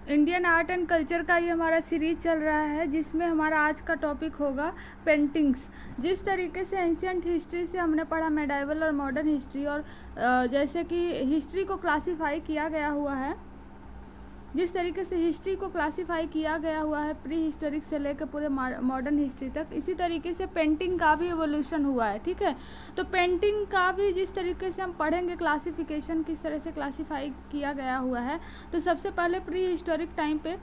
Indian art and culture का ये हमारा सीरीज चल रहा है, जिसमें हमारा आज का टॉपिक होगा पेंटिंग्स। जिस तरीके से एंशियंट हिस्ट्री से हमने पढ़ा मेडाइवल और मॉडर्न हिस्ट्री, और जैसे कि हिस्ट्री को क्लासिफाई किया गया हुआ है, जिस तरीके से हिस्ट्री को क्लासिफाई किया गया हुआ है प्री हिस्टोरिक से लेकर पूरे मॉडर्न हिस्ट्री तक, इसी तरीके से पेंटिंग का भी एवोल्यूशन हुआ है। ठीक है, तो पेंटिंग का भी जिस तरीके से हम पढ़ेंगे क्लासिफिकेशन किस तरह से क्लासिफाई किया गया हुआ है, तो सबसे पहले प्री हिस्टोरिक टाइम पे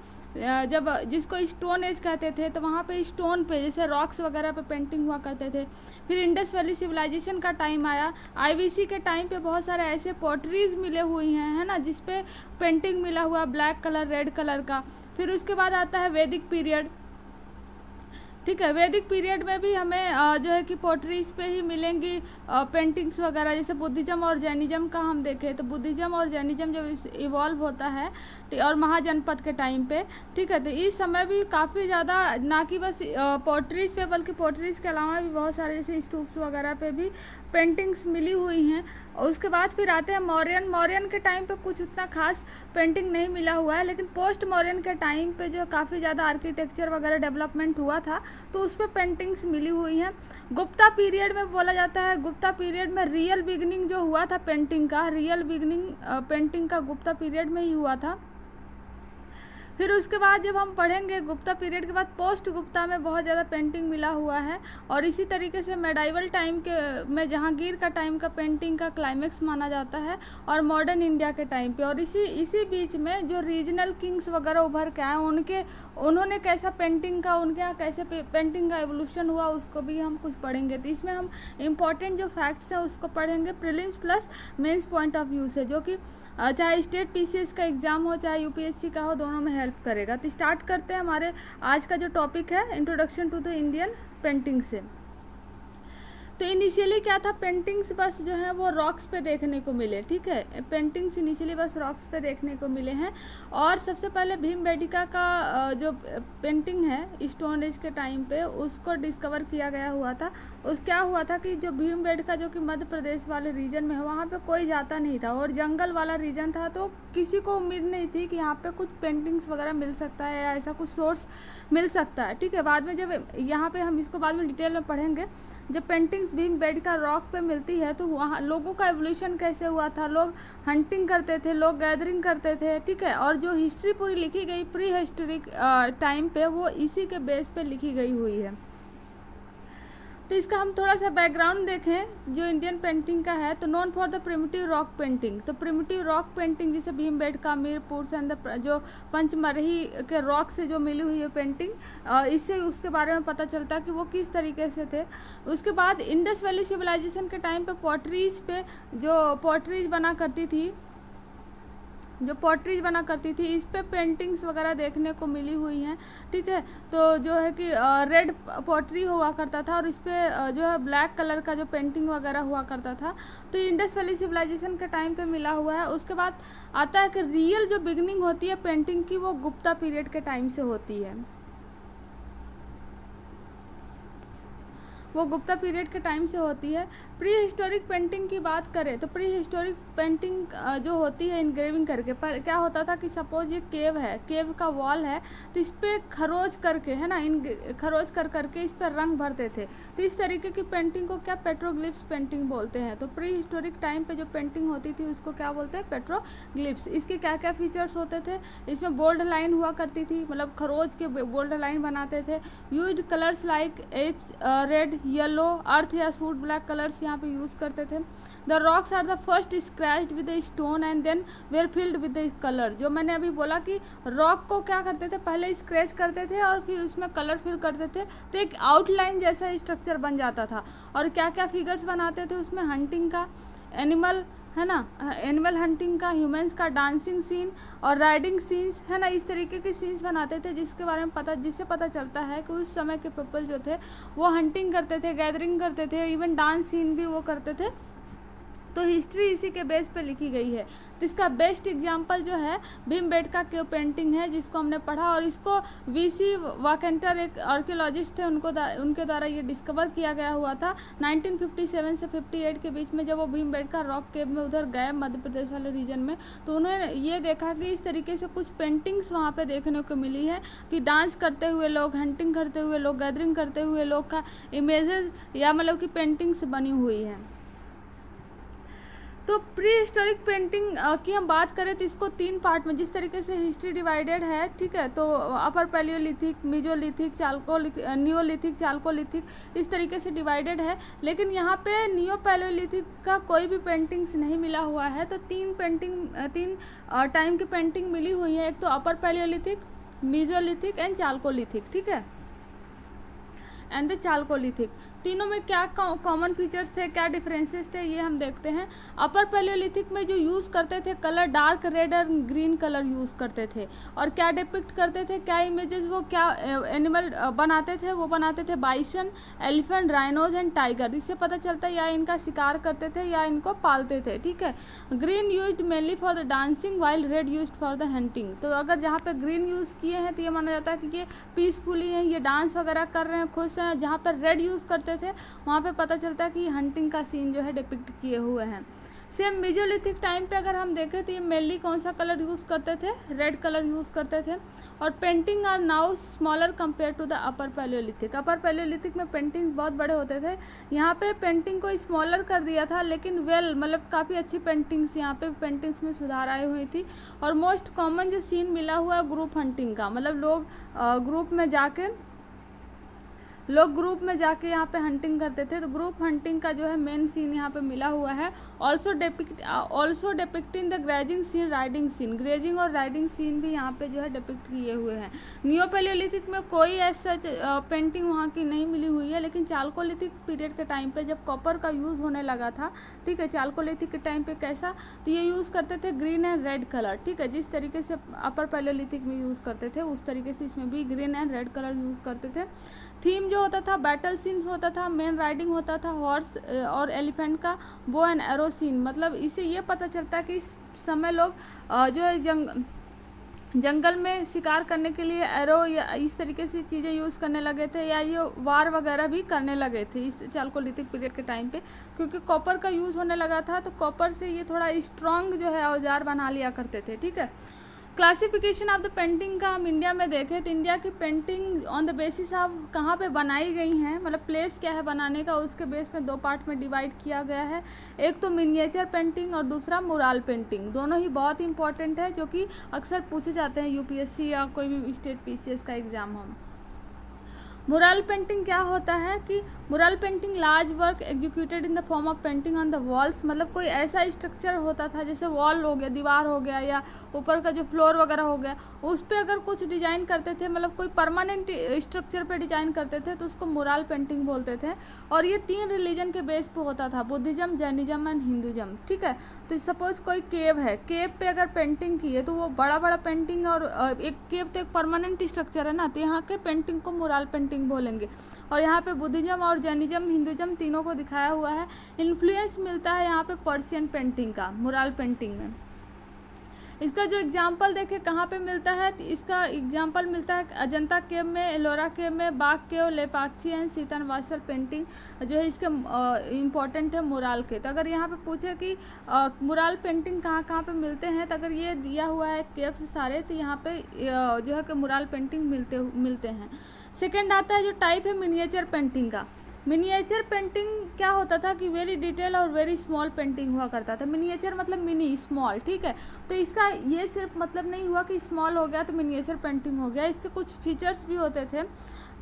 जब जिसको स्टोन एज कहते थे, तो वहाँ पे स्टोन पे जैसे रॉक्स वगैरह पे पेंटिंग हुआ करते थे। फिर इंडस वैली सिविलाइजेशन का टाइम आया, आईवीसी के टाइम पे बहुत सारे ऐसे पॉटरीज मिले हुई हैं, है ना, जिसपे पेंटिंग मिला हुआ ब्लैक कलर रेड कलर का। फिर उसके बाद आता है वैदिक पीरियड। ठीक है, वैदिक पीरियड में भी हमें जो है कि पोट्रीज पे ही मिलेंगी पेंटिंग्स वगैरह। जैसे बुद्धिज्म और जैनिज्म का हम देखें तो बुद्धिज्म और जैनिज्म जब इवॉल्व होता है और महाजनपद के टाइम पे, ठीक है, तो इस समय भी काफ़ी ज़्यादा ना कि बस पोट्रीज पे बल्कि पोट्रीज के अलावा भी बहुत सारे जैसे स्तूप्स वगैरह पे भी पेंटिंग्स मिली हुई हैं। और उसके बाद फिर आते हैं मौर्यन के टाइम पे कुछ उतना खास पेंटिंग नहीं मिला हुआ है, लेकिन पोस्ट मौर्यन के टाइम पे जो काफ़ी ज़्यादा आर्किटेक्चर वगैरह डेवलपमेंट हुआ था तो उस पर पेंटिंग्स मिली हुई हैं। गुप्ता पीरियड में बोला जाता है, गुप्ता पीरियड में रियल बिगनिंग जो हुआ था पेंटिंग का, रियल बिगनिंग पेंटिंग का गुप्ता पीरियड में ही हुआ था। फिर उसके बाद जब हम पढ़ेंगे गुप्ता पीरियड के बाद पोस्ट गुप्ता में बहुत ज़्यादा पेंटिंग मिला हुआ है, और इसी तरीके से मेडाइवल टाइम के में जहांगीर का टाइम का पेंटिंग का क्लाइमेक्स माना जाता है, और मॉडर्न इंडिया के टाइम पे। और इसी बीच में जो रीजनल किंग्स वगैरह उभर के आए उन्होंने कैसा पेंटिंग का उनके यहाँ कैसे पेंटिंग का एवोल्यूशन हुआ, उसको भी हम कुछ पढ़ेंगे। तो इसमें हम इम्पॉर्टेंट जो फैक्ट्स है उसको पढ़ेंगे prelims plus mains point of view से, जो कि चाहे स्टेट पीसीएस का एग्जाम हो चाहे यूपीएससी का हो, दोनों में हेल्प करेगा। तो स्टार्ट करते हैं हमारे आज का जो टॉपिक है introduction to the Indian painting से। तो इनिशियली क्या था, पेंटिंग्स बस जो है वो रॉक्स पे देखने को मिले। ठीक है, पेंटिंग्स इनिशियली बस रॉक्स पे देखने को मिले हैं। और सबसे पहले भीमबेटका का जो पेंटिंग है स्टोन एज के टाइम पे उसको डिस्कवर किया गया हुआ था। क्या हुआ था कि जो भीमबेटका जो कि मध्य प्रदेश वाले रीजन में है, वहाँ पे कोई जाता नहीं था और जंगल वाला रीजन था, तो किसी को उम्मीद नहीं थी कि यहाँ पे कुछ पेंटिंग्स वगैरह मिल सकता है या ऐसा कुछ सोर्स मिल सकता है। ठीक है, बाद में जब यहाँ पे हम इसको बाद में डिटेल में पढ़ेंगे, जब पेंटिंग्स भीमबेटका रॉक पे मिलती है तो वहाँ लोगों का एवोल्यूशन कैसे हुआ था, लोग हंटिंग करते थे, लोग गैदरिंग करते थे। ठीक है, और जो हिस्ट्री पूरी लिखी गई प्री हिस्टोरिक टाइम पे वो इसी के बेस पे लिखी गई हुई है। तो इसका हम थोड़ा सा बैकग्राउंड देखें जो इंडियन पेंटिंग का है, तो known for the primitive rock painting. तो प्रिमिटिव रॉक पेंटिंग जैसे भीमबेटका, मीरपुर से जो पंचमरही के रॉक से जो मिली हुई है पेंटिंग, इससे उसके बारे में पता चलता है कि वो किस तरीके से थे। उसके बाद इंडस वैली सिविलाइजेशन के टाइम पे पॉटरीज पे जो पॉटरीज बना करती थी इस पे पेंटिंग्स वगैरह देखने को मिली हुई हैं। ठीक है, तो जो है कि रेड पॉटरी हुआ करता था और इस पे जो है ब्लैक कलर का जो पेंटिंग वगैरह हुआ करता था, तो इंडस वैली सिविलाइजेशन के टाइम पे मिला हुआ है। उसके बाद आता है कि रियल जो बिगनिंग होती है पेंटिंग की वो गुप्ता पीरियड के टाइम से होती है, वो गुप्ता पीरियड के टाइम से होती है। प्री हिस्टोरिक पेंटिंग की बात करें तो प्री हिस्टोरिक पेंटिंग जो होती है इनग्रेविंग करके, पर क्या होता था कि सपोज ये केव है, केव का वॉल है, तो इस पर खरोच करके, है ना, खरोच करके इस पर रंग भरते थे। तो इस तरीके की पेंटिंग को क्या पेट्रोग्लिप्स पेंटिंग बोलते हैं। तो प्री हिस्टोरिक टाइम पे जो पेंटिंग होती थी उसको क्या बोलते हैं, पेट्रोग्लिप्स। इसके क्या क्या फीचर्स होते थे, इसमें बोल्ड लाइन हुआ करती थी, मतलब खरोच के बोल्ड लाइन बनाते थे। Used colours like red, yellow, earth या सूट ब्लैक कलर्स यहाँ पे यूज करते थे। The rocks are the first scratched with the stone and then were filled with the colour. जो मैंने अभी बोला कि रॉक को क्या करते थे, पहले स्क्रैच करते थे और फिर उसमें कलर फिल करते थे, तो एक आउटलाइन जैसा स्ट्रक्चर बन जाता था। और क्या क्या फिगर्स बनाते थे उसमें, हंटिंग का, एनिमल, है ना, एनिमल हंटिंग का, ह्यूमंस का, डांसिंग सीन और राइडिंग सीन्स, है ना, इस तरीके के सीन्स बनाते थे जिसके बारे में जिससे पता चलता है कि उस समय के पीपल जो थे वो हंटिंग करते थे, गैदरिंग करते थे, इवन डांस सीन भी वो करते थे। तो हिस्ट्री इसी के बेस पे लिखी गई है। तो इसका बेस्ट एग्जांपल जो है भीमबेटका केव पेंटिंग है, जिसको हमने पढ़ा, और इसको वीसी वाकेंटर एक आर्कियोलॉजिस्ट थे, उनके द्वारा ये डिस्कवर किया गया हुआ था 1957 से 58 के बीच में, जब वो भीमबेटका रॉक केव में उधर गए मध्य प्रदेश वाले रीजन में। तो उन्होंने ये देखा कि इस तरीके से कुछ पेंटिंग्स वहाँ पे देखने को मिली है कि डांस करते हुए लोग, हंटिंग करते हुए लोग, गैदरिंग करते हुए लोग का इमेजेस या मतलब कि पेंटिंग्स बनी हुई है। तो प्री हिस्टोरिक पेंटिंग की हम बात करें तो इसको 3 पार्ट में, जिस तरीके से हिस्ट्री डिवाइडेड है, ठीक है, तो अपर पैलियोलिथिक, मेसोलिथिक, नियोलिथिक, चाल्कोलिथिक, इस तरीके से डिवाइडेड है। लेकिन यहाँ पे नियो पैलियोलिथिक का कोई भी पेंटिंग्स नहीं मिला हुआ है। तो 3 टाइम की पेंटिंग मिली हुई है, एक तो अपर पैलियोलिथिक, मेसोलिथिक एंड चाल्कोलिथिक, ठीक है, एंड द चाल्कोलिथिक। तीनों में क्या कॉमन फीचर्स थे, क्या डिफरेंसेस थे, ये हम देखते हैं। अपर पैलियोलिथिक में जो यूज़ करते थे कलर, डार्क रेड और ग्रीन कलर यूज़ करते थे, और क्या डिपिक्ट करते थे, क्या इमेजेस, वो क्या एनिमल बनाते थे, वो बनाते थे bison, elephant, rhinos and tiger. इससे पता चलता है या इनका शिकार करते थे या इनको पालते थे, ठीक है। Green used mainly for the dancing while red used for the hunting. तो अगर जहाँ पे ग्रीन यूज़ किए हैं तो ये माना जाता है कि ये पीसफुली हैं, ये डांस वगैरह कर रहे हैं, खुश हैं। जहाँ पर रेड यूज़ करते थे वहाँ पे पता चलता है कि हंटिंग का सीन जो है डिपिक्ट किए हुए हैं। सेम मेसोलिथिक टाइम पे अगर हम देखें तो ये मेनली कौन सा कलर यूज़ करते थे, रेड कलर यूज़ करते थे। और painting are now smaller compare to the upper palaeolithic. Upper palaeolithic में पेंटिंग्स बहुत बड़े होते थे, यहाँ पे पेंटिंग को स्मॉलर कर दिया था, लेकिन मतलब काफ़ी अच्छी पेंटिंग्स, यहाँ पे पेंटिंग्स में सुधार आई हुई थी। और मोस्ट कॉमन जो सीन मिला हुआ है ग्रुप हंटिंग का, मतलब लोग ग्रुप में जाके यहाँ पे हंटिंग करते थे। तो ग्रुप हंटिंग का जो है मेन सीन यहाँ पे मिला हुआ है। Also depicting the grazing scene, riding scene, grazing और राइडिंग सीन भी यहाँ पे जो है डिपिक्ट किए हुए हैं। नियो पैलियोलिथिक में कोई ऐसा पेंटिंग वहाँ की नहीं मिली हुई है, लेकिन चाल्कोलिथिक पीरियड के टाइम पे जब कॉपर का यूज़ होने लगा था, ठीक है, चाल्कोलिथिक के टाइम पे कैसा, तो ये यूज़ करते थे ग्रीन एंड रेड कलर, ठीक है, जिस तरीके से अपर पैलियोलिथिक में यूज़ करते थे उस तरीके से इसमें भी green and red colour use करते थे। थीम जो होता था बैटल सीन होता था, मेन राइडिंग होता था, हॉर्स और एलिफेंट का बो एंड एरो सीन। मतलब इससे ये पता चलता है कि इस समय लोग जो जंगल में शिकार करने के लिए एरो या इस तरीके से चीज़ें यूज़ करने लगे थे, या ये वार वगैरह भी करने लगे थे इस चाल्कोलिथिक पीरियड के टाइम पे, क्योंकि कॉपर का यूज़ होने लगा था। तो कॉपर से ये थोड़ा स्ट्रॉन्ग जो है औजार बना लिया करते थे, ठीक है। क्लासिफिकेशन ऑफ द पेंटिंग का हम इंडिया में देखें तो इंडिया की painting on the basis of कहाँ पे बनाई गई हैं, मतलब प्लेस क्या है बनाने का, उसके बेस में 2 पार्ट में डिवाइड किया गया है। एक तो मिनिएचर पेंटिंग और दूसरा मुराल पेंटिंग। दोनों ही बहुत इंपॉर्टेंट है, जो कि अक्सर पूछे जाते हैं यूपीएससी या कोई भी स्टेट पीसीएस का एग्जाम हो। मुराल पेंटिंग क्या होता है कि mural painting large work executed in the form of painting on the walls, मतलब कोई ऐसा स्ट्रक्चर होता था जैसे वॉल हो गया, दीवार हो गया, या ऊपर का जो फ्लोर वगैरह हो गया, उस पर अगर कुछ डिजाइन करते थे, मतलब कोई परमानेंट स्ट्रक्चर पे डिजाइन करते थे तो उसको मुराल पेंटिंग बोलते थे। और ये 3 रिलीजन के बेस पे होता था, बुद्धिज्म, जैनिज्म एंड हिंदुज्म, ठीक है। तो सपोज कोई केव है, केव पे अगर पेंटिंग की है तो वो बड़ा बड़ा पेंटिंग, और एक केव तो एक परमानेंट स्ट्रक्चर है ना, तो यहाँ के पेंटिंग को मुराल पेंटिंग बोलेंगे। और यहाँ पे बुद्धिज्म और जैनिज्म, हिंदुज्म तीनों को दिखाया हुआ है। इन्फ्लुएंस मिलता है यहाँ पे पर्शियन पेंटिंग का मुराल पेंटिंग में। इसका जो एग्जाम्पल देखें कहाँ पे मिलता है, तो इसका एग्जाम्पल मिलता है अजंता केव में, एलोरा केव में, बाग केव, लेपाक्षी एंड सीतनवासल पेंटिंग जो है इसके इम्पॉर्टेंट है मुराल के। तो अगर यहाँ पे पूछे कि मुराल पेंटिंग कहाँ कहाँ पे मिलते हैं, तो अगर ये दिया हुआ है केव से सारे, तो यहाँ पे जो है कि मुराल पेंटिंग मिलते हैं। सेकेंड आता है जो टाइप है मिनिएचर पेंटिंग का। मिनिएचर पेंटिंग क्या होता था कि वेरी डिटेल और वेरी स्मॉल पेंटिंग हुआ करता था। मिनिएचर मतलब मिनी, स्मॉल, ठीक है। तो इसका ये सिर्फ मतलब नहीं हुआ कि स्मॉल हो गया तो मिनिएचर पेंटिंग हो गया, इसके कुछ फीचर्स भी होते थे,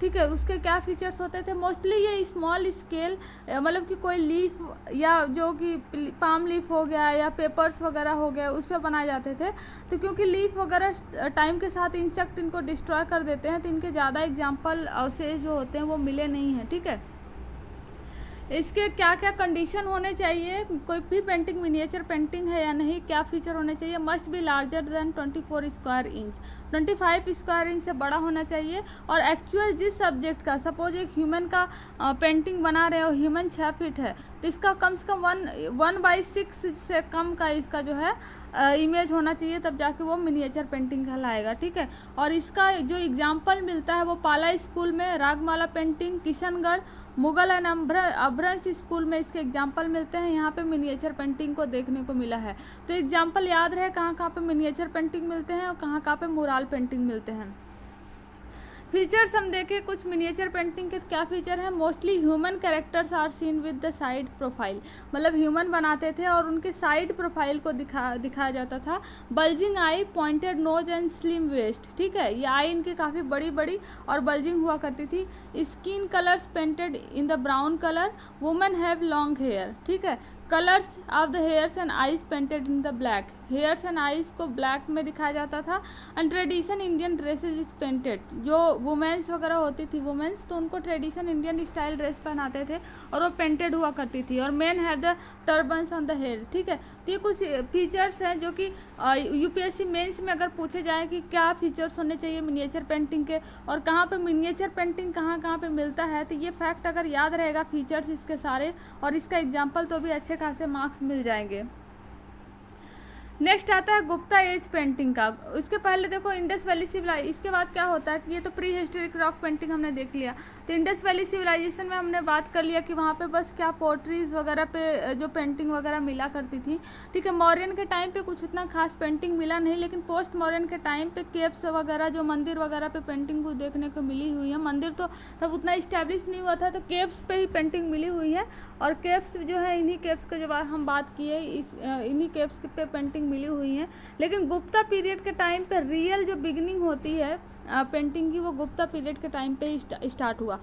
ठीक है। उसके क्या फीचर्स होते थे, मोस्टली ये स्मॉल स्केल, मतलब कि कोई लीफ या जो कि पाम लीफ हो गया या पेपर्स वगैरह हो गया उस पर बनाए जाते थे। तो क्योंकि लीफ वगैरह टाइम के साथ इंसेक्ट इनको डिस्ट्रॉय कर देते हैं, तो इनके ज़्यादा एग्जाम्पल अवशेष जो होते हैं वो मिले नहीं हैं, ठीक है। इसके क्या क्या कंडीशन होने चाहिए, कोई भी पेंटिंग मिनिएचर पेंटिंग है या नहीं, क्या फीचर होने चाहिए, must be larger than 24 square inch. 25 square inch से बड़ा होना चाहिए। और एक्चुअल जिस सब्जेक्ट का, सपोज एक ह्यूमन का पेंटिंग बना रहे हो, ह्यूमन 6 फीट है, तो इसका कम से कम 1/6 से कम का इसका जो है इमेज होना चाहिए, तब जाके वो मिनिएचर पेंटिंग कहलाएगा। ठीक है। और इसका जो एग्जाम्पल मिलता है वो पाला स्कूल में Ragamala painting, Kishangarh Mughal and Apbhransh school में इसके एग्जाम्पल मिलते हैं। यहाँ पे मिनिएचर पेंटिंग को देखने को मिला है। तो एग्जाम्पल याद रहे कहाँ कहाँ पे मिनिएचर पेंटिंग मिलते हैं और कहाँ कहाँ पे मुराल पेंटिंग मिलते हैं। फीचर्स हम देखें कुछ मिनिएचर पेंटिंग के क्या फीचर हैं। Mostly human characters are seen with the side profile, मतलब ह्यूमन बनाते थे और उनके साइड प्रोफाइल को दिखाया जाता था। Bulging eye, pointed nose and slim waist. ठीक है, ये आई इनकी काफ़ी बड़ी बड़ी और बल्जिंग हुआ करती थी। Skin colours painted in the brown colour, women have long hair. ठीक है, colours of the hairs and eyes painted in the black, hairs and eyes को ब्लैक में दिखाया जाता था। And tradition Indian dresses is painted, जो womens वगैरह होती थी वुमेन्स, तो उनको ट्रेडिशन इंडियन स्टाइल ड्रेस पहनाते थे और वो पेंटेड हुआ करती थी। और men have the turbans on the head. ठीक है, तो ये कुछ फीचर्स हैं जो कि यूपीएससी मेंस में अगर पूछे जाए कि क्या फीचर्स होने चाहिए मिनिएचर पेंटिंग के और कहाँ पे मिनिएचर पेंटिंग कहाँ कहाँ पे मिलता है, तो ये फैक्ट अगर याद रहेगा फीचर्स इसके सारे और इसका एग्जाम्पल, तो भी अच्छे खासे मार्क्स मिल जाएंगे। नेक्स्ट आता है गुप्ता एज पेंटिंग का। इसके पहले देखो इंडस वैली सिविलाइजेशन, इसके बाद क्या होता है कि ये तो प्री हिस्टोरिक रॉक पेंटिंग हमने देख लिया। तो इंडस वैली सिविलाइजेशन में हमने बात कर लिया कि वहाँ पे बस क्या पोट्रीज वगैरह पे जो पेंटिंग वगैरह मिला करती थी। ठीक है, मौर्यन के टाइम पे कुछ इतना खास पेंटिंग मिला नहीं, लेकिन पोस्ट मौर्यन के टाइम पे केव्स वगैरह जो मंदिर वगैरह पे पेंटिंग को देखने को मिली हुई है। मंदिर तो तब उतना इस्टेब्लिश नहीं हुआ था, तो केव्स पे ही पेंटिंग मिली हुई है। और केव्स जो है, इन्हीं केव्स का जब हम बात किए, इन्हीं केव्स पे पेंटिंग मिली हुई है। लेकिन गुप्ता पीरियड के टाइम पे रियल जो बिगिनिंग होती है पेंटिंग की, वो गुप्ता पीरियड के टाइम पे ही स्टार्ट हुआ,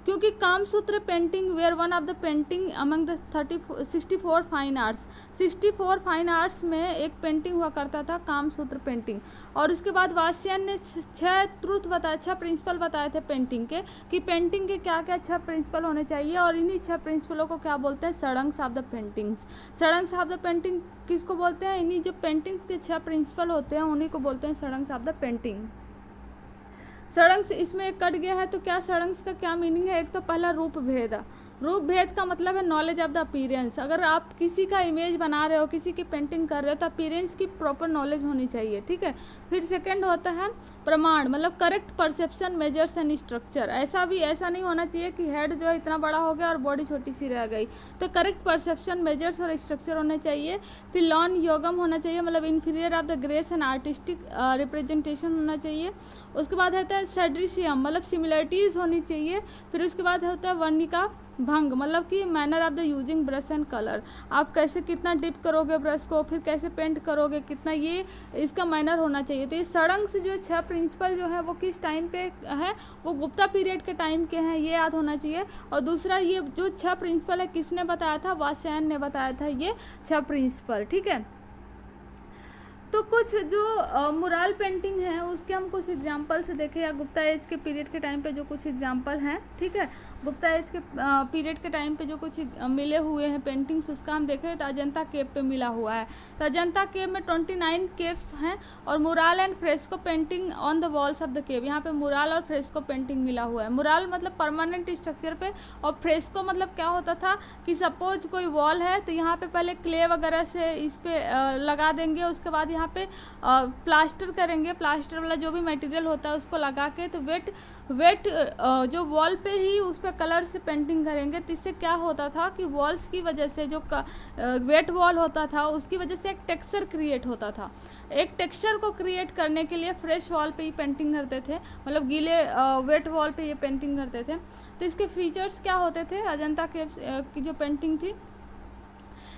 क्योंकि Kamasutra painting were one of the painting among the 64 fine arts. 64 fine arts में एक पेंटिंग हुआ करता था कामसूत्र पेंटिंग। और उसके बाद वात्स्यायन ने 6 प्रिंसिपल बताए थे पेंटिंग के, कि पेंटिंग के क्या क्या 6 प्रिंसिपल होने चाहिए। और इन्हीं 6 प्रिंसिपलों को क्या बोलते हैं, सड़ंग्स ऑफ द पेंटिंग्स। सड़ंग्स ऑफ द पेंटिंग किसको बोलते हैं, इन्हीं जो पेंटिंग्स के 6 प्रिंसिपल होते हैं उन्हीं को बोलते हैं सड़ंग्स ऑफ द पेंटिंग। सड़ंग्स इसमें एक कट गया है, तो क्या सड़ंग्स का क्या मीनिंग है। एक तो पहला रूप भेद। रूप भेद का मतलब है नॉलेज ऑफ द अपीयरेंस। अगर आप किसी का इमेज बना रहे हो, किसी की पेंटिंग कर रहे हो, तो अपीयरेंस की प्रॉपर नॉलेज होनी चाहिए। ठीक है, फिर सेकंड होता है प्रमाण, मतलब correct perception measures and structure. ऐसा नहीं होना चाहिए कि हेड जो है इतना बड़ा हो गया और बॉडी छोटी सी रह गई, तो करेक्ट परसेप्शन मेजर्स और स्ट्रक्चर होने चाहिए। फिर लॉन योगम होना चाहिए, मतलब inferior of the grace and artistic representation होना चाहिए। उसके बाद होता है सैड्रिशियम, मतलब सिमिलरिटीज़ होनी चाहिए। फिर उसके बाद होता है वर्णिका भंग, मतलब कि manner of the using brush and colour. आप कैसे कितना डिप करोगे ब्रश को, फिर कैसे पेंट करोगे कितना, ये इसका मैनर होना चाहिए। तो ये सड़ंग्स जो 6 प्रिंसिपल जो है वो किस टाइम पे है, वो गुप्ता पीरियड के टाइम के हैं, ये याद होना चाहिए। और दूसरा ये जो 6 प्रिंसिपल है किसने बताया था, वात्स्यायन ने बताया था ये 6 प्रिंसिपल। ठीक है, तो कुछ जो मुराल पेंटिंग है उसके हम कुछ एग्जाम्पल से देखें, या गुप्ता एज के पीरियड के टाइम पे जो कुछ एग्जाम्पल हैं। ठीक है, गुप्ता एज के पीरियड के टाइम पे जो कुछ मिले हुए हैं पेंटिंग्स, उसका हम देखें तो अजंता केव पे मिला हुआ है। तो अजंता केव में 29 केव्स हैं और mural and fresco painting on the walls of the cave. यहाँ पे मुराल और फ्रेस्को पेंटिंग मिला हुआ है। मुराल मतलब परमानेंट स्ट्रक्चर पे, और फ्रेस्को मतलब क्या होता था कि सपोज कोई वॉल है तो यहाँ पे पहले क्ले वगैरह से इस पे लगा देंगे, उसके बाद यहाँ पे प्लास्टर करेंगे, प्लास्टर वाला जो भी मटेरियल होता है उसको लगा के, तो वेट जो वॉल पे ही उस पर कलर से पेंटिंग करेंगे। तो इससे क्या होता था कि वॉल्स की वजह से जो वेट वॉल होता था उसकी वजह से एक टेक्सचर क्रिएट होता था। एक टेक्सचर को क्रिएट करने के लिए फ्रेश वॉल पे ही पेंटिंग करते थे, मतलब गीले वेट वॉल पे ये पेंटिंग करते थे। तो इसके फीचर्स क्या होते थे अजंता केव्स की जो पेंटिंग थी,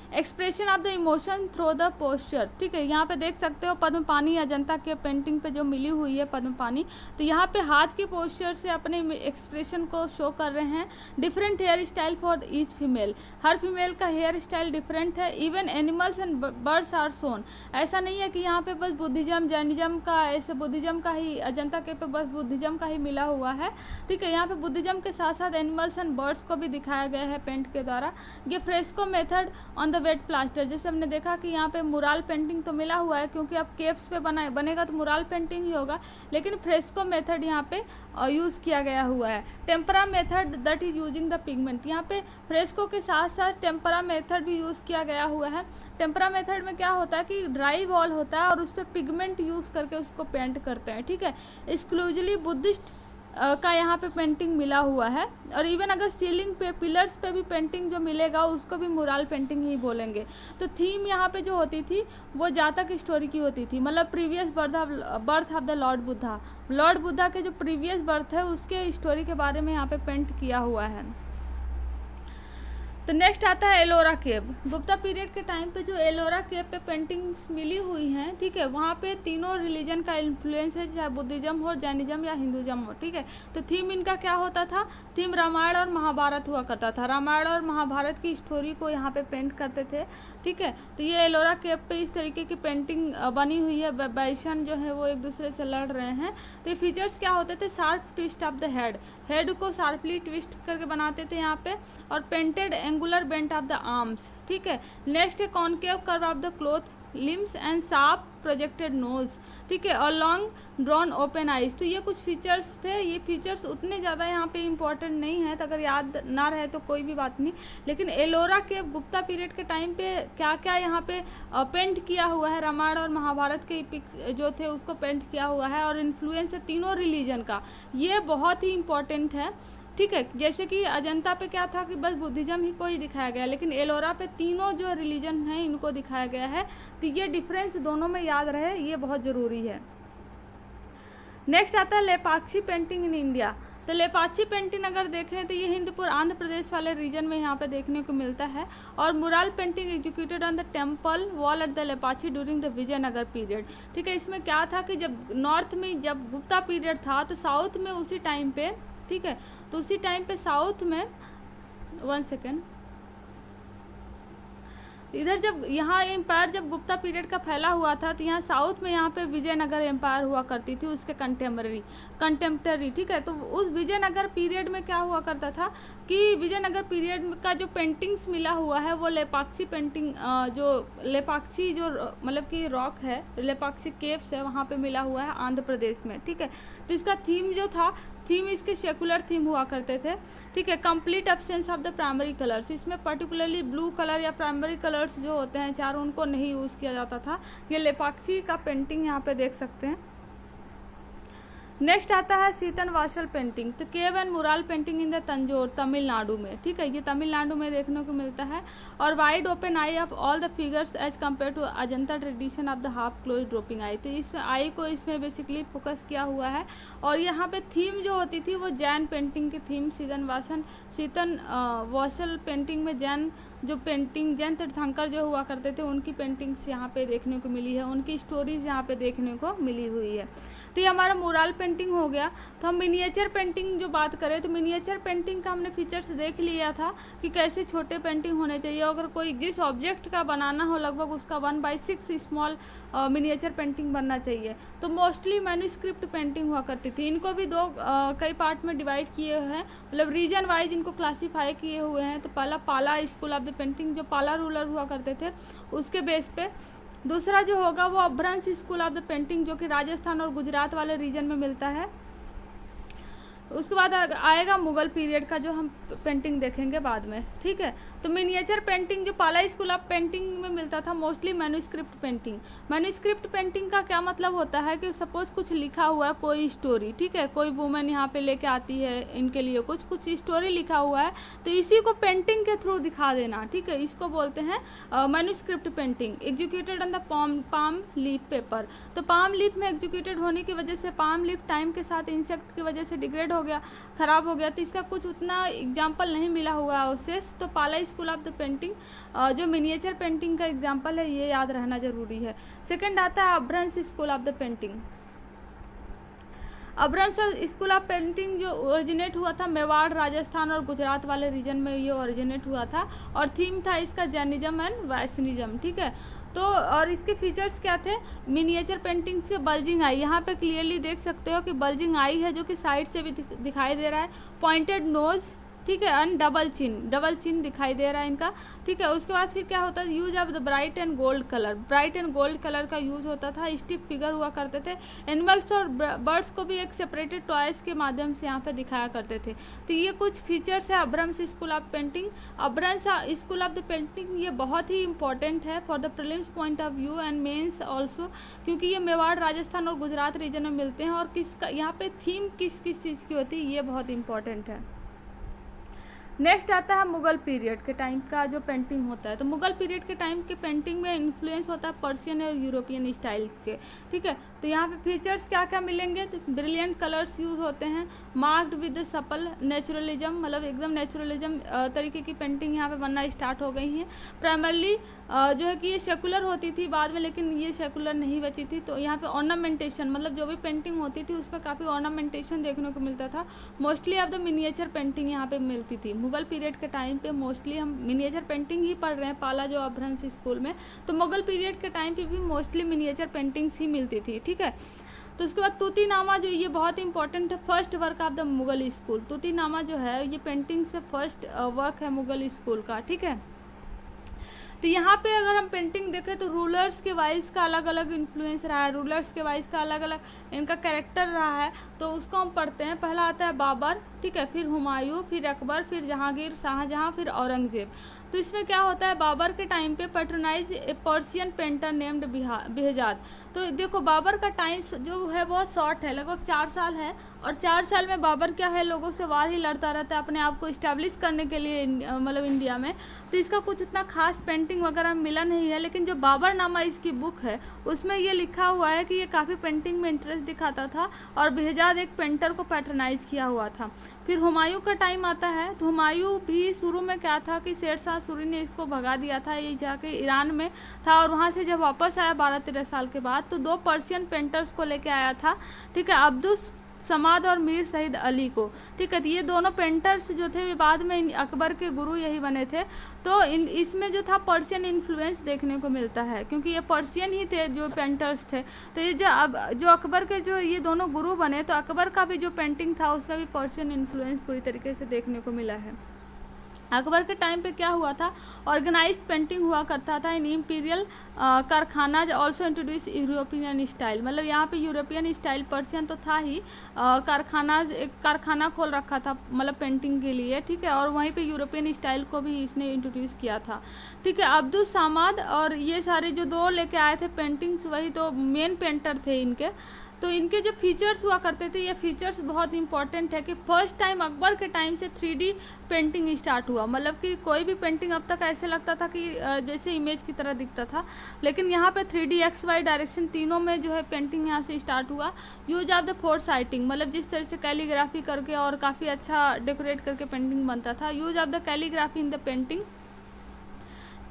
expression of the emotion through the posture. ठीक है, यहाँ पे देख सकते हो पद्म पानी अजंता के पेंटिंग पे जो मिली हुई है पद्म पानी, तो यहाँ पे हाथ के पोस्चर से अपने एक्सप्रेशन को शो कर रहे हैं। Different hair style for each female, हर फीमेल का हेयर स्टाइल डिफरेंट है। Even animals and birds are shown, ऐसा नहीं है कि यहाँ पे बस बुद्धिज्म जैनिज्म का, ऐसे बुद्धिज्म का ही अजंता के पे बस बुद्धिज्म का ही मिला हुआ है। ठीक है, यहाँ पे बुद्धिज्म के साथ साथ एनिमल्स एंड बर्ड्स को भी दिखाया गया है पेंट के द्वारा। ये fresco method on the the wet plaster. जैसे हमने देखा कि यहाँ पे मुराल पेंटिंग तो मिला हुआ है, क्योंकि अब केव्स पे बनेगा तो मुराल पेंटिंग ही होगा, लेकिन फ्रेस्को मेथड यहाँ पे यूज़ किया गया हुआ है। Tempera method that is using the pigment, यहाँ पे फ्रेस्को के साथ साथ टेम्परा मेथड भी यूज़ किया गया हुआ है। टेम्परा मेथड में क्या होता है कि ड्राई वॉल होता है और उस पर पिगमेंट यूज़ करके उसको पेंट करते हैं, ठीक है। एक्सक्लूसिवली बुद्धिस्ट का यहाँ पे पेंटिंग मिला हुआ है, और इवन अगर सीलिंग पे पिलर्स पे भी पेंटिंग जो मिलेगा उसको भी मुराल पेंटिंग ही बोलेंगे। तो थीम यहाँ पे जो होती थी वो जातक स्टोरी की होती थी, मतलब previous birth of the Lord Buddha के जो प्रीवियस बर्थ है उसके स्टोरी के बारे में यहाँ पे पेंट किया हुआ है। तो नेक्स्ट आता है एलोरा केव। गुप्ता पीरियड के टाइम पे जो एलोरा केव पे पेंटिंग्स मिली हुई हैं, ठीक है, वहाँ पे तीनों रिलीजन का इन्फ्लुएंस है, चाहे बुद्धिज्म हो, जैनिज्म या हिंदुज्म हो, ठीक है। तो थीम इनका क्या होता था, थीम रामायण और महाभारत हुआ करता था। रामायण और महाभारत की स्टोरी को यहाँ पे पेंट करते थे, ठीक है। तो ये एलोरा केव पे इस तरीके की पेंटिंग बनी हुई है। बैशन जो है वो एक दूसरे से लड़ रहे हैं। तो ये फीचर्स क्या होते थे, sharp twist of the head को शार्पली ट्विस्ट करके बनाते थे यहाँ पे, और painted angular bent of the arms, ठीक है। नेक्स्ट है concave curve of the cloth limbs and sharp projected nose, ठीक है, और लॉन्ग ड्रॉन ओपन आइज। तो ये कुछ फीचर्स थे। ये फीचर्स उतने ज़्यादा यहाँ पे इम्पोर्टेंट नहीं है, तो अगर याद ना रहे तो कोई भी बात नहीं। लेकिन एलोरा के गुप्ता पीरियड के टाइम पे क्या क्या यहाँ पे पेंट किया हुआ है, रामायण और महाभारत के पिक्स जो थे उसको पेंट किया हुआ है, और इन्फ्लुएंस है तीनों रिलीजन का, ये बहुत ही इम्पोर्टेंट है, ठीक है। जैसे कि अजंता पे क्या था कि बस बुद्धिज्म ही को ही दिखाया गया, लेकिन एलोरा पे तीनों जो रिलीजन हैं इनको दिखाया गया है। तो ये डिफरेंस दोनों में याद रहे, ये बहुत ज़रूरी है। नेक्स्ट आता है लेपाक्षी पेंटिंग इन इंडिया। तो लेपाक्षी पेंटिंग अगर देखें तो ये हिंदुपुर आंध्र प्रदेश वाले रीजन में यहाँ पे देखने को मिलता है, और mural painting executed on the temple wall at the Lepakshi during the Vijayanagar period, ठीक है। इसमें क्या था कि जब नॉर्थ में जब गुप्ता पीरियड था तो साउथ में उसी टाइम पे, ठीक है, तो उसी टाइम पे साउथ में 1 सेकेंड, इधर जब यहाँ एम्पायर जब गुप्ता पीरियड का फैला हुआ था तो यहाँ साउथ में यहाँ पे विजयनगर एम्पायर हुआ करती थी, उसके कंटेम्प्रेरी, ठीक है। तो उस विजयनगर पीरियड में क्या हुआ करता था कि विजयनगर पीरियड का जो पेंटिंग्स मिला हुआ है वो लेपाक्षी पेंटिंग, जो लेपाक्षी जो मतलब कि रॉक है, लेपाक्षी केव्स है, वहाँ पे मिला हुआ है आंध्र प्रदेश में, ठीक है। तो इसका थीम जो था, थीम इसके सेकुलर थीम हुआ करते थे, ठीक है। Complete absence of the primary colours, इसमें पर्टिकुलरली ब्लू कलर या प्राइमरी कलर्स जो होते हैं चार, उनको नहीं यूज़ किया जाता था। ये लेपाक्षी का पेंटिंग यहाँ पे देख सकते हैं। नेक्स्ट आता है सीतन वासल पेंटिंग। तो cave and mural painting in the Tanjore Tamil Nadu में, ठीक है, ये तमिलनाडु में देखने को मिलता है। और wide open eye of all the figures as compare to Ajanta tradition of the half close dropping eye. तो इस आई को इसमें बेसिकली फोकस किया हुआ है। और यहाँ पे थीम जो होती थी वो जैन पेंटिंग की थीम, सीतन वासल पेंटिंग में जैन जो पेंटिंग जैन तीर्थंकर जो हुआ करते थे उनकी पेंटिंग्स यहाँ पे देखने को मिली है, उनकी स्टोरीज यहाँ पे देखने को मिली हुई है। तो ये हमारा मुराल पेंटिंग हो गया। तो हम मिनिएचर पेंटिंग जो बात करें तो मिनिएचर पेंटिंग का हमने फीचर्स देख लिया था कि कैसे छोटे पेंटिंग होने चाहिए। अगर कोई जिस ऑब्जेक्ट का बनाना हो लगभग उसका 1/6 स्मॉल मिनिएचर पेंटिंग बनना चाहिए। तो मोस्टली मैन्युस्क्रिप्ट पेंटिंग हुआ करती थी। इनको भी कई पार्ट में डिवाइड किए हैं, मतलब रीजन वाइज इनको क्लासीफाई किए हुए हैं। तो पहला पाला स्कूल ऑफ द पेंटिंग, जो पाला रूलर हुआ करते थे उसके बेस पे। दूसरा जो होगा वो अभ्रंश स्कूल ऑफ द पेंटिंग, जो कि राजस्थान और गुजरात वाले रीजन में मिलता है। उसके बाद आएगा मुगल पीरियड का, जो हम पेंटिंग देखेंगे बाद में, ठीक है। तो मिनिएचर पेंटिंग जो पाला स्कूल ऑफ पेंटिंग में मिलता था, mostly manuscript painting. Manuscript painting का क्या मतलब होता है कि सपोज कुछ लिखा हुआ है, कोई स्टोरी, ठीक है, कोई वुमेन यहाँ पे लेके आती है इनके लिए कुछ स्टोरी लिखा हुआ है, तो इसी को पेंटिंग के थ्रू दिखा देना, ठीक है, इसको बोलते हैं manuscript painting. Executed on the palm leaf paper. तो पाम लीफ में एग्जीक्यूटेड होने की वजह से पाम लीफ टाइम के साथ इंसेक्ट की वजह से डिग्रेड हो गया, खराब हो गया, तो इसका कुछ उतना एग्जाम्पल नहीं मिला हुआ है अवशेष। तो Pala school of the painting जो मिनिएचर पेंटिंग का एग्जाम्पल है, ये याद रहना जरूरी है। सेकंड आता है Apbhransh school of the painting. Apbhransh school of painting जो ओरिजिनेट हुआ था मेवाड़, राजस्थान और गुजरात वाले रीजन में ये ओरिजिनेट हुआ था, और थीम था इसका जैनिज्म एंड वैष्णविज्म, ठीक है। तो और इसके फीचर्स क्या थे, मिनिएचर पेंटिंग्स के बल्जिंग आई, यहाँ पे क्लियरली देख सकते हो कि बल्जिंग आई है जो कि साइड से भी दिखाई दे रहा है। पॉइंटेड नोज, ठीक है, एंड डबल चिन दिखाई दे रहा है इनका, ठीक है। उसके बाद फिर क्या होता है, use of the bright and gold colour का यूज होता था, स्टिफ फिगर हुआ करते थे। एनिमल्स और बर्ड्स को भी एक सेपरेटेड टॉयज के माध्यम से यहाँ पे दिखाया करते थे। तो ये कुछ फीचर्स है Apbhransh school of painting. Apbhransh school of the painting ये बहुत ही इंपॉर्टेंट है for the prelims point of view and mains also, क्योंकि ये मेवाड़, राजस्थान और गुजरात रीजन में मिलते हैं। और किसका यहाँ पे थीम किस चीज़ की होती है, ये बहुत इंपॉर्टेंट है। नेक्स्ट आता है मुगल पीरियड के टाइम का जो पेंटिंग होता है। तो मुगल पीरियड के टाइम के पेंटिंग में इन्फ्लुएंस होता है पर्शियन और यूरोपियन स्टाइल के, ठीक है। तो यहाँ पे फीचर्स क्या क्या मिलेंगे, तो ब्रिलियंट कलर्स यूज होते हैं, मार्क्ड विद सपल नेचुरलिज्म, मतलब एकदम नेचुरलिज्म तरीके की पेंटिंग यहाँ पे बनना स्टार्ट हो गई है। प्राइमरली जो है कि ये सेकुलर होती थी बाद में, लेकिन ये सेकुलर नहीं बची थी। तो यहाँ पे ऑर्नामेंटेशन, मतलब जो भी पेंटिंग होती थी उसमें काफ़ी ऑर्नामेंटेशन देखने को मिलता था। Mostly of the miniature painting यहाँ पे मिलती थी। मुगल पीरियड के टाइम पे मोस्टली हम मिनिएचर पेंटिंग ही पढ़ रहे हैं पाला जो अभ्रंश स्कूल में, तो मुगल पीरियड के टाइम पे भी मोस्टली मिनिएचर पेंटिंग्स ही मिलती थी, ठीक है। तो उसके बाद तूतीनामा जो ये बहुत इंपॉर्टेंट है, first work of the Mughal school. Tutinama जो है ये पेंटिंग्स पे फर्स्ट वर्क है मुगल स्कूल का, ठीक है। तो यहाँ पे अगर हम पेंटिंग देखें तो रूलर्स के वाइज का अलग अलग इन्फ्लुएंस रहा है, रूलर्स के वाइज का अलग अलग इनका कैरेक्टर रहा है। तो उसको हम पढ़ते हैं। पहला आता है बाबर, ठीक है, फिर हुमायूं, फिर अकबर, फिर जहांगीर, शाहजहां, फिर औरंगजेब। तो इसमें क्या होता है, बाबर के टाइम पे पैट्रोनाइज ए पर्शियन पेंटर नेम्ड बेहजाद। तो देखो बाबर का टाइम जो है बहुत शॉर्ट है, लगभग 4 साल है, और 4 साल में बाबर क्या है, लोगों से वार ही लड़ता रहता है अपने आप को इस्टेब्लिश करने के लिए मतलब इंडिया में। तो इसका कुछ इतना खास पेंटिंग वगैरह मिला नहीं है, लेकिन जो बाबरनामा इसकी बुक है उसमें ये लिखा हुआ है कि ये काफ़ी पेंटिंग में इंटरेस्ट दिखाता था और बेहजाद एक पेंटर को पैट्रोनाइज किया हुआ था। फिर हुमायूं का टाइम आता है। तो हुमायूं भी शुरू में क्या था कि शेरशाह सूरी ने इसको भगा दिया था, ये जाके ईरान में था, और वहाँ से जब वापस आया 12-13 साल के बाद तो 2 पर्शियन पेंटर्स को लेके आया था, ठीक है, अब्दुस समाद और मीर सईद अली को, ठीक है। तो ये दोनों पेंटर्स जो थे वे बाद में अकबर के गुरु यही बने थे। तो इसमें जो था पर्शियन इन्फ्लुएंस देखने को मिलता है, क्योंकि ये पर्शियन ही थे जो पेंटर्स थे। तो ये जो अकबर के जो ये दोनों गुरु बने, तो अकबर का भी जो पेंटिंग था उसमें भी पर्शियन इन्फ्लुएंस पूरी तरीके से देखने को मिला है। अकबर के टाइम पे क्या हुआ था, ऑर्गेनाइज्ड पेंटिंग हुआ करता था इन इम्पीरियल कारखाना ऑल्सो इंट्रोड्यूस यूरोपियन स्टाइल, मतलब यहाँ पे यूरोपियन स्टाइल, पर्शियन तो था ही, एक कारखाना खोल रखा था मतलब पेंटिंग के लिए, ठीक है, और वहीं पे यूरोपियन स्टाइल को भी इसने इंट्रोड्यूस किया था, ठीक है। अब्दुस सामाद और ये सारे जो 2 लेके आए थे पेंटिंग्स, वही तो मेन पेंटर थे इनके। तो इनके जो फीचर्स हुआ करते थे, ये फीचर्स बहुत इंपॉर्टेंट है कि फर्स्ट टाइम अकबर के टाइम से 3D पेंटिंग स्टार्ट हुआ, मतलब कि कोई भी पेंटिंग अब तक ऐसे लगता था कि जैसे इमेज की तरह दिखता था, लेकिन यहाँ पे 3D XY डायरेक्शन तीनों में जो है पेंटिंग यहाँ से स्टार्ट हुआ। यूज ऑफ द फोरसाइटिंग, मतलब जिस तरह से कैलीग्राफी करके और काफ़ी अच्छा डेकोरेट करके पेंटिंग बनता था। Use of the calligraphy in the painting.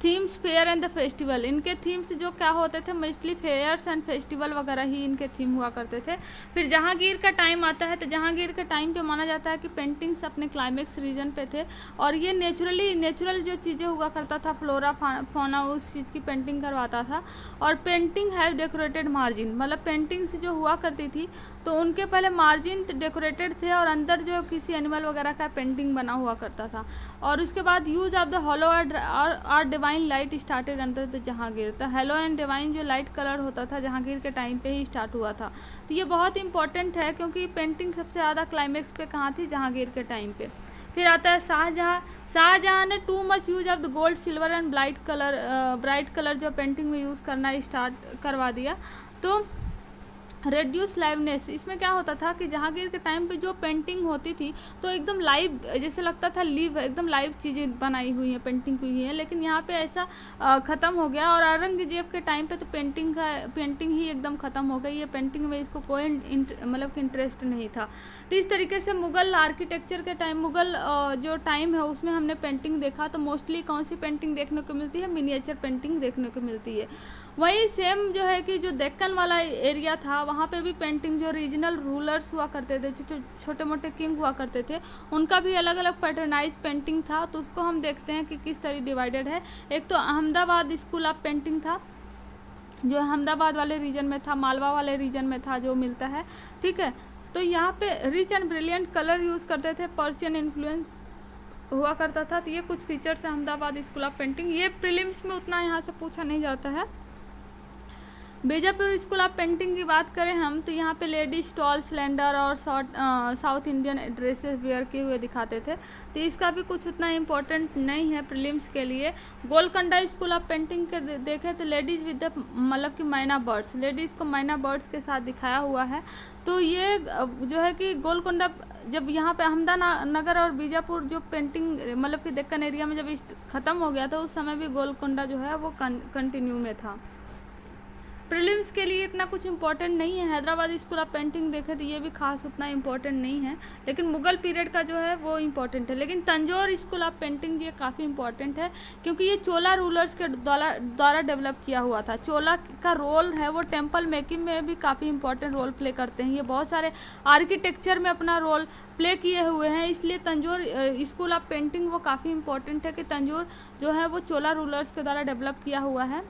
Themes fair and the festival, इनके थीम्स जो क्या होते थे, मोस्टली फेयर्स एंड फेस्टिवल वगैरह ही इनके थीम हुआ करते थे। फिर जहांगीर का टाइम आता है। तो जहांगीर के टाइम पे माना जाता है कि पेंटिंग्स अपने क्लाइमेक्स रीजन पे थे, और ये नेचुरल जो चीज़ें हुआ करता था, फ्लोरा फौना, उस चीज़ की पेंटिंग करवाता था। और पेंटिंग हैव डेकोरेटेड मार्जिन, मतलब पेंटिंग्स जो हुआ करती थी तो उनके पहले मार्जिन डेकोरेटेड थे और अंदर जो किसी एनिमल वगैरह का पेंटिंग बना हुआ करता था। और उसके बाद यूज ऑफ द हॉलो और divine light started under the Jahangir. तो हेलो एंड डिवाइन जो लाइट कलर होता था जहांगीर के टाइम पे ही स्टार्ट हुआ था। तो ये बहुत इंपॉर्टेंट है, क्योंकि पेंटिंग सबसे ज़्यादा क्लाइमेक्स पे कहाँ थी, जहांगीर के टाइम पे। फिर आता है शाहजहाँ ने too much use of the gold, silver and bright colour जो पेंटिंग में यूज़ करना स्टार्ट करवा दिया। तो रेड्यूस लाइवनेस, इसमें क्या होता था कि जहांगीर के टाइम पे जो पेंटिंग होती थी तो एकदम लाइव, जैसे लगता था लिव, एकदम लाइव चीज़ें बनाई हुई हैं, पेंटिंग हुई है, लेकिन यहाँ पे ऐसा ख़त्म हो गया। और औरंगजेब के टाइम पे तो पेंटिंग ही एकदम ख़त्म हो गई। ये पेंटिंग में इसको कोई मतलब कि इंटरेस्ट नहीं था। तो इस तरीके से मुग़ल आर्किटेक्चर के टाइम, मुग़ल जो टाइम है उसमें हमने पेंटिंग देखा। तो मोस्टली कौन सी पेंटिंग देखने को मिलती है, मिनिएचर पेंटिंग देखने को मिलती है। वहीं सेम जो है कि जो डेक्कन वाला एरिया था वहाँ पे भी पेंटिंग, जो रीजनल रूलर्स हुआ करते थे, जो छोटे मोटे किंग हुआ करते थे, उनका भी अलग अलग पैटर्नाइज पेंटिंग था। तो उसको हम देखते हैं कि किस तरह डिवाइडेड है। एक तो अहमदाबाद स्कूल ऑफ पेंटिंग था, जो अहमदाबाद वाले रीजन में था, मालवा वाले रीजन में था, जो मिलता है, ठीक है। तो यहाँ पे rich and brilliant colour use करते थे, पर्शियन इन्फ्लुएंस हुआ करता था। तो ये कुछ फीचर्स है अहमदाबाद स्कूल ऑफ पेंटिंग। ये प्रीलिम्स में उतना यहाँ से पूछा नहीं जाता है। बीजापुर स्कूल ऑफ पेंटिंग की बात करें हम, तो यहाँ पे लेडीज टॉल स्लेंडर और short south Indian dresses wear किए हुए दिखाते थे। तो इसका भी कुछ उतना इम्पोर्टेंट नहीं है प्रीलिम्स के लिए। गोलकोंडा स्कूल ऑफ पेंटिंग के देखें तो लेडीज़ विद द मतलब कि मैना बर्ड्स, लेडीज़ को मैना बर्ड्स के साथ दिखाया हुआ है। तो ये जो है कि गोलकोंडा जब यहाँ पे अहमदानगर और बीजापुर जो पेंटिंग मतलब कि डेक्कन एरिया में जब ख़त्म हो गया था, उस समय भी गोलकोंडा जो है वो कंटिन्यू में था। प्रीलिम्स के लिए इतना कुछ इंपॉर्टेंट नहीं है। हैदराबाद स्कूल ऑफ पेंटिंग देखें तो ये भी खास उतना इंपॉर्टेंट नहीं है, लेकिन मुगल पीरियड का जो है वो इम्पोर्टेंट है। लेकिन तंजौर स्कूल ऑफ पेंटिंग ये काफ़ी इंपॉर्टेंट है, क्योंकि ये चोला रूलर्स के द्वारा डेवलप किया हुआ था। चोला का रोल है वो टेम्पल मेकिंग में भी काफ़ी इंपॉर्टेंट रोल प्ले करते हैं। ये बहुत सारे आर्किटेक्चर में अपना रोल प्ले किए हुए हैं, इसलिए तंजौर स्कूल ऑफ पेंटिंग वो काफ़ी इंपॉर्टेंट है कि तंजौर जो है वो चोला रूलर्स के द्वारा डेवलप किया हुआ है।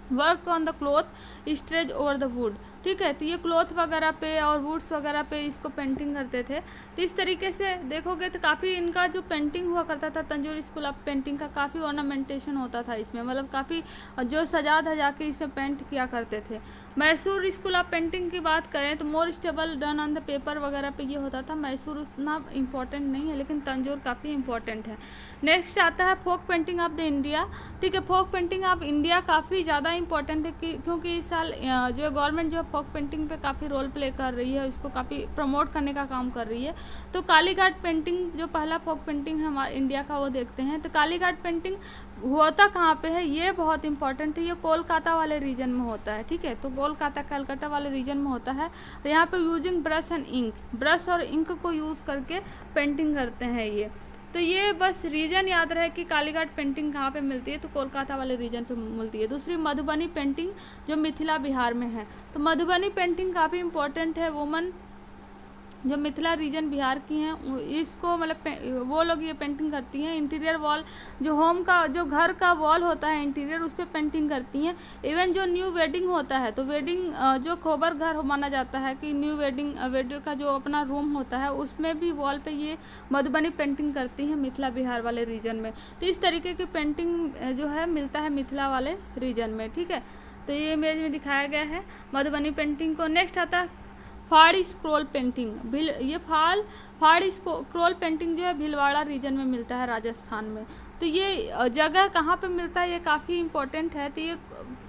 Work on the cloth stretch over the wood, ठीक है। तो ये क्लॉथ वगैरह पे और वुड्स वगैरह पे इसको पेंटिंग करते थे। तो इस तरीके से देखोगे तो काफ़ी इनका जो पेंटिंग हुआ करता था तंजौर स्कूल ऑफ पेंटिंग का, काफ़ी ऑर्नामेंटेशन होता था इसमें, मतलब काफ़ी जो सजा धजा के इसमें पेंट किया करते थे। मैसूर स्कूल ऑफ पेंटिंग की बात करें तो more stable done on the paper वगैरह पे ये होता था। मैसूर उतना इम्पोर्टेंट नहीं है, लेकिन तंजौर काफ़ी इंपॉर्टेंट है। नेक्स्ट आता है folk painting of the India, ठीक है। फोक पेंटिंग ऑफ इंडिया काफ़ी ज़्यादा इंपॉर्टेंट है क्योंकि इस साल जो गवर्नमेंट जो है फोक पेंटिंग पे काफ़ी रोल प्ले कर रही है, इसको काफ़ी प्रमोट करने का काम कर रही है। तो कालीघाट पेंटिंग जो पहला फोक पेंटिंग है हमारे इंडिया का, वो देखते हैं। तो कालीघाट पेंटिंग होता कहाँ पे है, ये बहुत इंपॉर्टेंट है। ये कोलकाता वाले रीजन में होता है, ठीक है। तो कोलकाता कलकत्ता वाले रीजन में होता है। और यहाँ पे using brush and ink, brush और इंक को यूज़ करके पेंटिंग करते हैं ये। तो ये बस रीजन याद रहे कि कालीघाट पेंटिंग कहाँ पे मिलती है, तो कोलकाता वाले रीजन पे मिलती है। दूसरी मधुबनी पेंटिंग जो मिथिला बिहार में है। तो मधुबनी पेंटिंग काफ़ी इंपॉर्टेंट है। वुमन जो मिथिला रीजन बिहार की हैं इसको मतलब वो लोग ये पेंटिंग करती हैं। इंटीरियर वॉल जो होम का जो घर का वॉल होता है इंटीरियर, उस पर पेंटिंग करती हैं। इवन जो न्यू वेडिंग होता है, तो वेडिंग जो खोबर घर माना जाता है कि न्यू वेडर का जो अपना रूम होता है, उसमें भी वॉल पे ये मधुबनी पेंटिंग करती हैं मिथिला बिहार वाले रीजन में। तो इस तरीके की पेंटिंग जो है मिलता है मिथिला वाले रीजन में, ठीक है। तो ये इमेज में दिखाया गया है मधुबनी पेंटिंग को। नेक्स्ट आता है फाड़ी स्क्रोल पेंटिंग। ये फाड़ी स्क्रोल पेंटिंग जो है भीलवाड़ा रीजन में मिलता है राजस्थान में। तो ये जगह कहाँ पे मिलता है ये काफ़ी इम्पोर्टेंट है। तो ये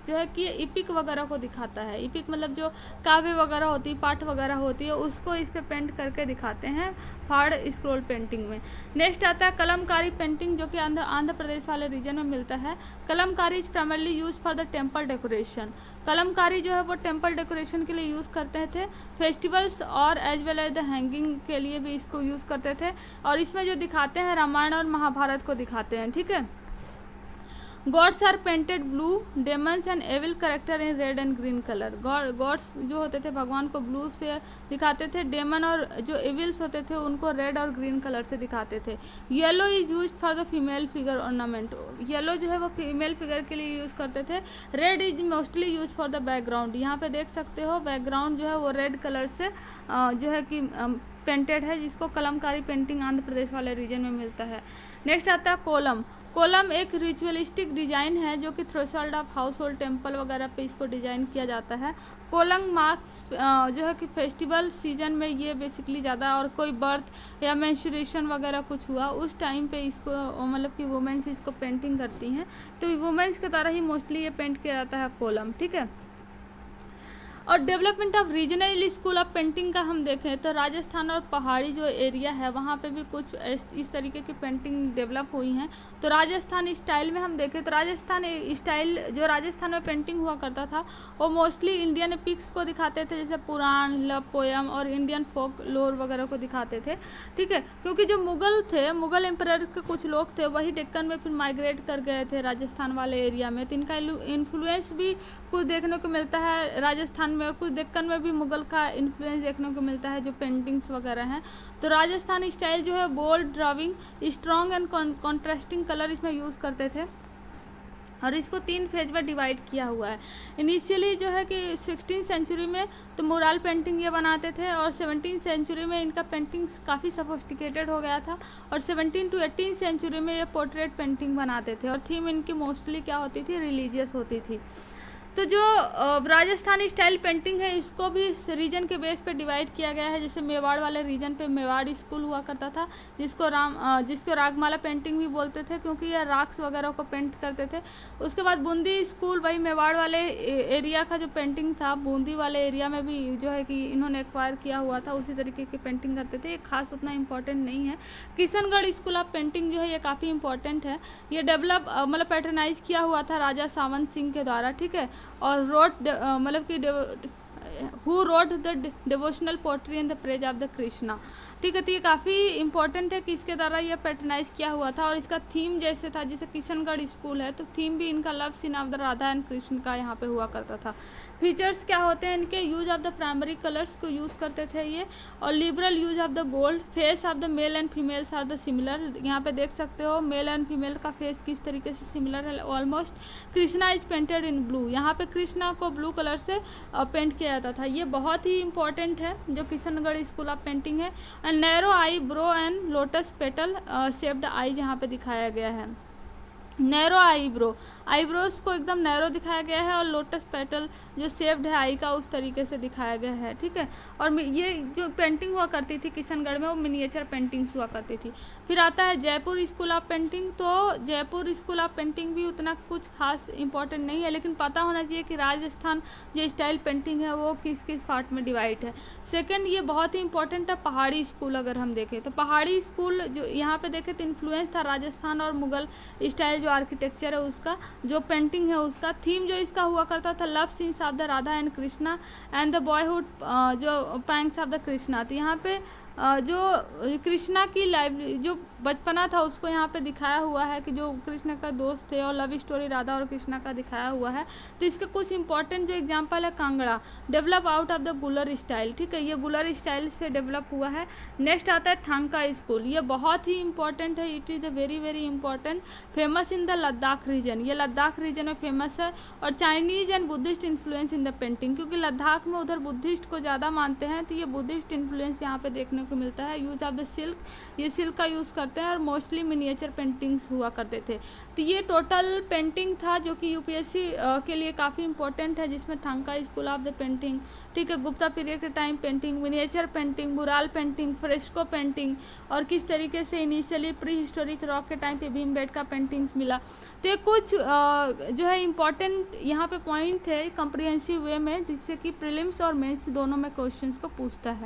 जो है कि इपिक वगैरह को दिखाता है। इपिक मतलब जो काव्य वगैरह होती है, पाठ वगैरह होती है, उसको इस पे पेंट करके दिखाते हैं फाड़ स्क्रोल पेंटिंग में। नेक्स्ट आता है कलमकारी पेंटिंग, जो कि आंध्र प्रदेश वाले रीजन में मिलता है। Kalamkari is primarily use for the temple decoration. Kalamkari जो है वो टेम्पल डेकोरेशन के लिए यूज़ करते थे, फेस्टिवल्स और as well as the hanging के लिए भी इसको यूज़ करते थे। और इसमें जो दिखाते हैं रामायण और महाभारत को दिखाते हैं, ठीक है। Gods are painted blue, demons and evil character in red and green colour. Gods जो होते थे भगवान को ब्लू से दिखाते थे, डेमन और जो एविल्स होते थे उनको रेड और ग्रीन कलर से दिखाते थे। Yellow is use for the female figure ornament. Yellow जो है वो फीमेल फिगर के लिए यूज़ करते थे। Red is mostly use for the background. यहाँ पे देख सकते हो बैकग्राउंड जो है वो रेड कलर से जो है कि पेंटेड है, जिसको कलमकारी पेंटिंग आंध्र प्रदेश वाले रीजन में मिलता है। नेक्स्ट आता है कोलम। कोलम एक रिचुअलिस्टिक डिज़ाइन है जो कि threshold of house hold temple वगैरह पे इसको डिज़ाइन किया जाता है। कोलम मार्क्स जो है कि फेस्टिवल सीजन में ये बेसिकली ज़्यादा, और कोई बर्थ या मेंस्ट्रुएशन वगैरह कुछ हुआ उस टाइम पे इसको मतलब कि वुमेंस इसको पेंटिंग करती हैं। तो वुमेंस के द्वारा ही मोस्टली ये पेंट किया जाता है कोलम, ठीक है। और development of regional school of painting का हम देखें तो राजस्थान और पहाड़ी जो एरिया है वहाँ पे भी कुछ इस तरीके की पेंटिंग डेवलप हुई हैं। तो राजस्थान स्टाइल में हम देखें तो राजस्थान स्टाइल जो राजस्थान में पेंटिंग हुआ करता था वो मोस्टली इंडियन एपिक्स को दिखाते थे, जैसे पुराण, लव पोयम और इंडियन फोक लोर वगैरह को दिखाते थे, ठीक है। क्योंकि जो मुगल थे, मुगल एम्परर के कुछ लोग थे, वही डेक्कन में फिर माइग्रेट कर गए थे राजस्थान वाले एरिया में। तो इनका इन्फ्लुएंस भी कुछ देखने को मिलता है राजस्थान में, और कुछ डेक्कन में भी मुगल का इन्फ्लुएंस देखने को मिलता है जो पेंटिंग्स वगैरह हैं। तो राजस्थानी स्टाइल जो है bold drawing, strong and contrasting colour इसमें यूज़ करते थे। और इसको 3 फेज में डिवाइड किया हुआ है। इनिशियली जो है कि 16वीं सेंचुरी में तो मुराल पेंटिंग ये बनाते थे, और 17वीं सेंचुरी में इनका पेंटिंग्स काफ़ी सोफिस्टिकेटेड हो गया था, और 17 to 18 सेंचुरी में ये पोर्ट्रेट पेंटिंग बनाते थे, और थीम इनकी मोस्टली क्या होती थी, रिलीजियस होती थी। तो जो राजस्थानी स्टाइल पेंटिंग है इसको भी इस रीजन के बेस पे डिवाइड किया गया है। जैसे मेवाड़ वाले रीजन पे मेवाड़ स्कूल हुआ करता था, जिसको रागमाला पेंटिंग भी बोलते थे, क्योंकि ये राग्स वगैरह को पेंट करते थे। उसके बाद बूंदी स्कूल, वही मेवाड़ वाले एरिया का जो पेंटिंग था, बूंदी वाले एरिया में भी जो है कि इन्होंने एक्वायर किया हुआ था, उसी तरीके की पेंटिंग करते थे। ये खास उतना इम्पोर्टेंट नहीं है। किशनगढ़ स्कूल ऑफ पेंटिंग जो है ये काफ़ी इंपॉर्टेंट है। ये डेवलप मतलब पैटर्नाइज किया हुआ था राजा सावंत सिंह के द्वारा, ठीक है। और मतलब कि who wrote the devotional poetry in the praise of the Krishna, ठीक है। तो ये काफ़ी इंपॉर्टेंट है कि इसके द्वारा ये पैटर्नाइज किया हुआ था, और इसका थीम जैसे था, जैसे किशनगढ़ स्कूल है तो थीम भी इनका love scene of the Radha and Krishna का यहाँ पे हुआ करता था। फीचर्स क्या होते हैं इनके, use of the primary colours को यूज़ करते थे ये, और liberal use of the gold, face of the male and females are the similar. यहाँ पे देख सकते हो मेल एंड फीमेल का फेस किस तरीके से सिमिलर है almost. Krishna is painted in blue, यहाँ पे कृष्णा को ब्लू कलर से पेंट किया जाता था। ये बहुत ही इंपॉर्टेंट है जो किशनगढ़ स्कूल ऑफ पेंटिंग है। And narrow eye brow and lotus petal shaped eye यहाँ पे दिखाया गया है। नैरो आईब्रो, आईब्रोज को एकदम नैरो दिखाया गया है, और लोटस पेटल जो शेप्ड है आई का उस तरीके से दिखाया गया है, ठीक है। और ये जो पेंटिंग हुआ करती थी किशनगढ़ में वो मिनिएचर पेंटिंग्स हुआ करती थी। फिर आता है जयपुर स्कूल ऑफ पेंटिंग। तो जयपुर स्कूल ऑफ पेंटिंग भी उतना कुछ खास इंपॉर्टेंट नहीं है, लेकिन पता होना चाहिए कि राजस्थान जो स्टाइल पेंटिंग है वो किस किस पार्ट में डिवाइड है। सेकेंड, ये बहुत ही इंपॉर्टेंट है पहाड़ी स्कूल। अगर हम देखें तो पहाड़ी स्कूल जो यहाँ पे देखें तो इन्फ्लुएंस था राजस्थान और मुगल स्टाइल जो आर्किटेक्चर है उसका, जो पेंटिंग है उसका। थीम जो इसका हुआ करता था love scenes of the Radha and Krishna and the boyhood जो पैंग्स ऑफ द कृष्णा। तो यहाँ पे जो कृष्णा की लाइफ जो बचपना था उसको यहाँ पे दिखाया हुआ है कि जो कृष्ण का दोस्त थे, और लव स्टोरी राधा और कृष्णा का दिखाया हुआ है। तो इसके कुछ इंपॉर्टेंट जो एग्जांपल है, Kangra develop out of the गुलर स्टाइल, ठीक है, ये गुलर स्टाइल से डेवलप हुआ है। नेक्स्ट आता है ठांका स्कूल, ये बहुत ही इंपॉर्टेंट है, it is a very very important, famous in the Ladakh region, ये लद्दाख रीजन में फेमस है। और Chinese and Buddhist influence in the painting, क्योंकि लद्दाख में उधर बुद्धिस्ट को ज़्यादा मानते हैं, तो ये बुद्धिस्ट इन्फ्लुएंस यहाँ पे देखने को मिलता है। यूज ऑफ द सिल्क, ये सिल्क का यूज़ करते हैं, और मोस्टली मिनिएचर पेंटिंग्स हुआ करते थे। तो ये टोटल पेंटिंग था जो कि यूपीएससी के लिए काफ़ी इंपॉर्टेंट है, जिसमें ठांका स्कूल ऑफ द पेंटिंग, ठीक है, गुप्ता पीरियड के time painting, miniature painting, mural painting, fresco painting, और किस तरीके से इनिशियली प्री हिस्टोरिक रॉक के टाइम पे भीमबेटका पेंटिंग्स मिला। तो ये कुछ जो है इम्पॉर्टेंट यहाँ पे पॉइंट है कम्प्रिहेंसिव वे में, जिससे कि प्रीलिम्स और मेंस दोनों में क्वेश्चंस को पूछता है।